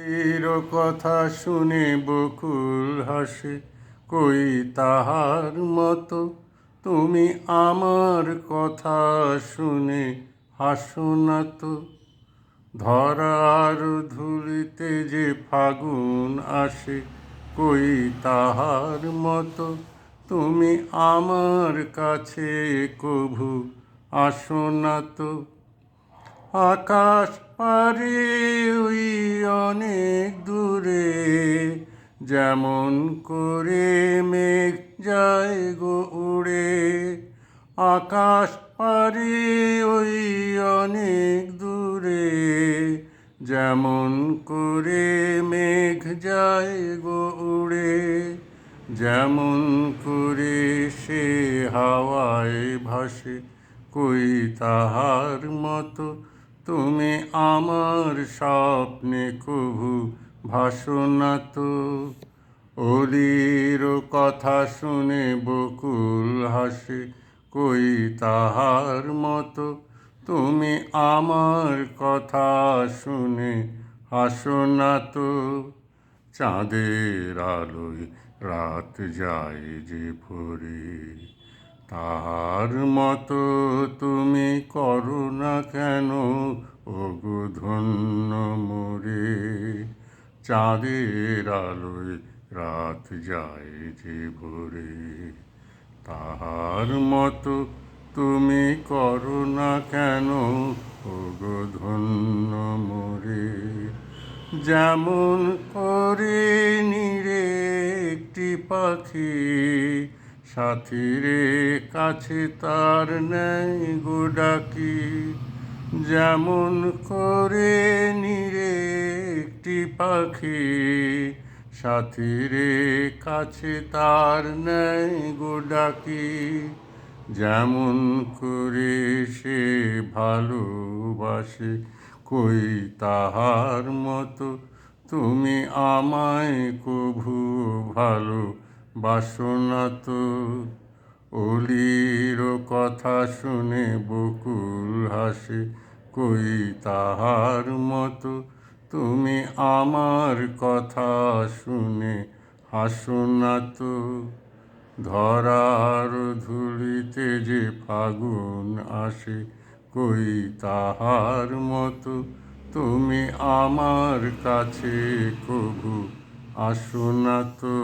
এর কথা শুনে বকুল হাসে, কই তাহার মতো তুমি আমার কথা শুনে হাসো না তো। ধরার ধুলিতে যে ফাগুন আসে, কই তাহার মতো তুমি আমার কাছে কভু আসো না তো। আকাশ পারে ওই অনেক দূরে, যেমন করে মেঘ যায় গো উড়ে। আকাশ পারে ওই অনেক দূরে, যেমন করে মেঘ যায় গো উড়ে। যেমন করে সে হাওয়ায় ভাসে, কই তাহার মতো তুমি আমার স্বপ্নে কভু ভাসো না তো। অলির কথা শুনে বকুল হাসে, কই তাহার মতো তুমি আমার কথা শুনে হাসো না তো। চাঁদের আলোয় রাত যায় যে ভরে, তাহার মতো তুমি করো না কেন ওগো ধন্য মোরে। চাঁদের আলোয় রাত যায় যে ভরে, তাহার মতো তুমি করো না কেন ওগো ধন্য মোরে। যেমন করে নিরে একটি পাখি, সাথীরে কাছে তার নেয় গো ডাকি। যেমন করে নিরে একটি পাখি, সাথীরে কাছে তার নেয় গো ডাকি। যেমন করে সে ভালোবাসে, কই তাহার মতো তুমি আমায় কভু ভালোবাসো না তো। অলির কথা শুনে বকুল হাসে, কই তাহার মতো তুমি আমার কথা শুনে হাসো না তো। ধরার ধুলিতে যে ফাগুন আসে, কই তাহার মতো তুমি আমার কাছে কভু আসো না তো।